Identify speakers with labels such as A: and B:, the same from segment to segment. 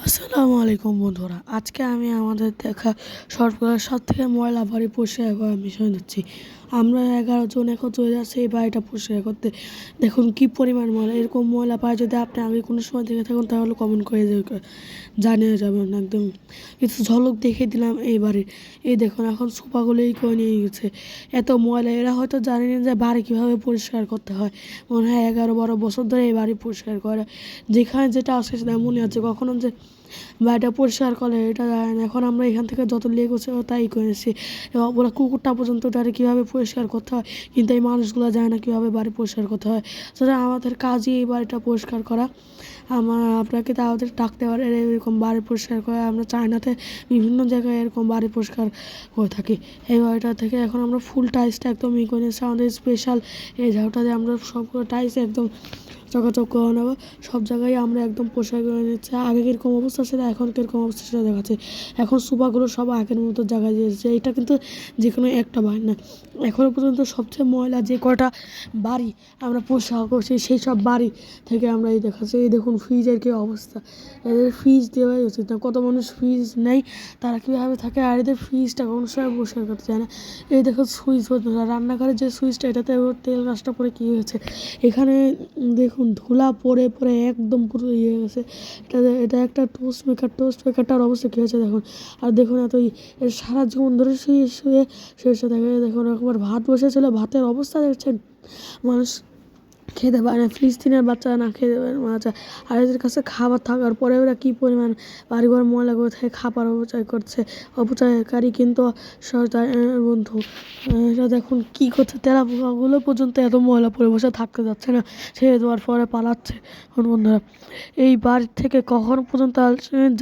A: আসসালামু আলাইকুম বন্ধুরা, আজকে আমি আমাদের দেখা সরকারের সবথেকে ময়লা বাড়ি পরিষ্কার করার বিষয় দিচ্ছি। আমরা 11 জন একত্র হয়ে যাচ্ছি এই বাড়িটা পরিষ্কার করতে। দেখুন কি পরিমাণ ময়লা। এরকম ময়লা পায় যদি আপনি আগে কোনো সময় দেখে থাকুন তাহলে কমেন্ট করে জানিয়ে যাবেন। একদম কিছু ঝলক দেখে দিলাম এই বাড়ির। এই দেখুন এখন সোফাগুলোই করে নিয়ে গেছে, এত ময়লা। এরা হয়তো জানে না যে বাড়ি কীভাবে পরিষ্কার করতে হয়। মনে হয় 11-12 বছর ধরে এই বাড়ি পরিষ্কার করে। যেখানে যেটা আসে সেটা এমনই আছে, কখনো যে বাড়িটা পরিষ্কার করে এটা জানে না। এখন আমরা এখান থেকে যত লেগ হচ্ছে তাই করেছি, এবং বলে কুকুরটা পর্যন্ত তারা কীভাবে পরিষ্কার করতে হয়, কিন্তু এই মানুষগুলো জানে না কীভাবে বাড়ি পরিষ্কার করতে হয়। সেটা আমাদের কাজই এই বাড়িটা পরিষ্কার করা। আপনাকে তাদের ডাকতে পারে এরকম বাড়ি পরিষ্কার করে। আমরা চায়নাতে বিভিন্ন জায়গায় এরকম বাড়ি পরিষ্কার করে থাকি। এই বাড়িটা থেকে এখন আমরা ফুল টাইলসটা একদম করে নিচ্ছি। আমাদের স্পেশাল এই ঝাড়ুটা দিয়ে আমরা সবগুলো টাইলস একদম চকাচক করে নেবো। সব জায়গায় আমরা একদম পরিষ্কার করে নিচ্ছি। আগে কীরকম অবস্থা ছিল এখন কীরকম অবস্থা সেটা দেখাচ্ছে। এখন সোফাগুলো সব আগের মতো জায়গায় দিয়েছে। এটা কিন্তু যে কোনো একটা বাড়ি না, এখনও পর্যন্ত সবচেয়ে ময়লা যে কটা বাড়ি আমরা পরিষ্কার করছি সেই সব বাড়ি থেকে আমরা এই দেখাচ্ছি। এই দেখুন ফ্রিজের কী অবস্থা, এদের ফ্রিজ দেওয়াই উচিত না। কত মানুষ ফ্রিজ নেই, তারা কীভাবে থাকে, আর এদের ফ্রিজটা কোনো সময় পরিষ্কার করতে চায় না। এই দেখুন সুইচ রান্নাঘরের যে সুইচটা, এটাতে তেল গাছটা পরে কী হয়েছে। এখানে দেখুন ধুলা পড়ে পড়ে একদম পুরো ইয়ে হয়ে গেছে। এটা একটা টোস্ট মেকারটার অবস্থা কী হয়েছে দেখুন। আর দেখুন এর সারা জীবন ধরে শুয়ে শুয়ে শুয়ে দেখে দেখুন একবার ভাত বসেছিল, ভাতের অবস্থা দেখছেন। মানুষ খেতে পারে না, ফিলিস্তিনের বাচ্চারা না খেতে পারে বাচ্চা। আর এদের কাছে খাবার থাকার পরে ওরা কী পরিমাণ বাড়িঘর ময়লা করে থাকে, খাবার অপচয় করছে। অপচয়কারী কিন্তু বন্ধু। এটা দেখুন কী করছে, তেলাপোকাগুলো পর্যন্ত এত ময়লা পরে বসে থাকতে যাচ্ছে না, ছেড়ে দেওয়ার পরে পালাচ্ছে। বন্ধুরা, এই বাড়ির থেকে কখনো পর্যন্ত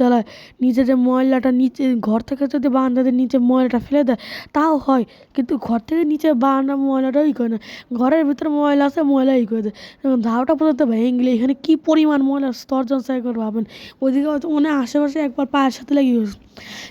A: জ্বালায় নিচে যে ময়লাটা, নিচে ঘর থেকে যদি বারান্দাদের নিচে ময়লাটা ফেলে দেয় তাও হয়, কিন্তু ঘর থেকে নিচে বারান্দা ময়লাটাই করে না। ঘরের ভিতরে ময়লা আছে, ময়লাই করে দেয়। এবং ধাওটা পর্যন্ত ভেঙে গেলে এখানে কী পরিমাণ ময়লা স্তর যাচাই করে ভাবেন। ওইদিকে হয়তো মনে হয় আশেপাশে একবার পায়ের সাথে লেগে গেছে।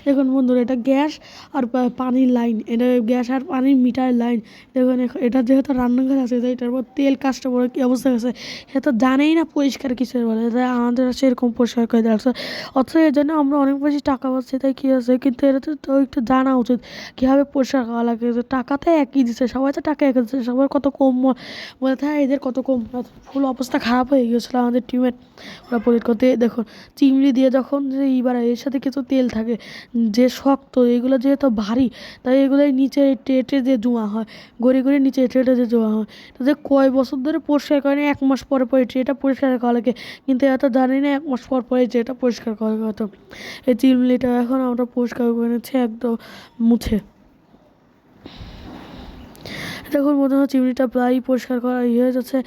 A: দেখুন বন্ধুরা, এটা গ্যাস আর পানির লাইন, এটা গ্যাস আর পানির মিটারের লাইন। দেখুন এটা যেহেতু রান্নাঘর আছে, এটার পর তেল কাজটা পরে কী অবস্থা গেছে। সে তো জানেই না পরিষ্কার কিসের বলে, তাই আমাদের সেরকম পরিষ্কার করে দেওয়া। অথচ এর জন্য আমরা অনেক বেশি টাকা পাচ্ছি, তাই কী আছে, কিন্তু এটা তো একটু জানা উচিত কীভাবে পরিষ্কার করা লাগে। টাকাতে একই দিচ্ছে, সবাই তো টাকা একই দিচ্ছে, সবার কত কম বলে থাকে, এদের কত কম। ফুল অবস্থা খারাপ হয়ে গিয়েছিলো আমাদের টিমের। ওরা পরিষ্কার করতে দেখুন চিমনি দিয়ে যখন যে এর সাথে কিছু তেল থাকে যে শক্ত, এগুলো যেহেতু ভারী, তাই এগুলোই নিচে টেটে যে জমা হয়, গড়ি গড়ি নিচে টেটে যে জমা হয়। তো যে কয় বছর ধরে পরিষ্কার করে না, 1 মাস পরে পরে ট্রেটা পরিষ্কার করা লাগে, কিন্তু এত জানি না 1 মাস পর পরে ট্রেটা পরিষ্কার করা হতো। এই চিমনিটা এখন আমরা পরিষ্কার করে নিচ্ছি একদম মুছে। দেখুন মনে হয় চিমনিটা প্রায়ই পরিষ্কার করা হয়ে যাচ্ছে।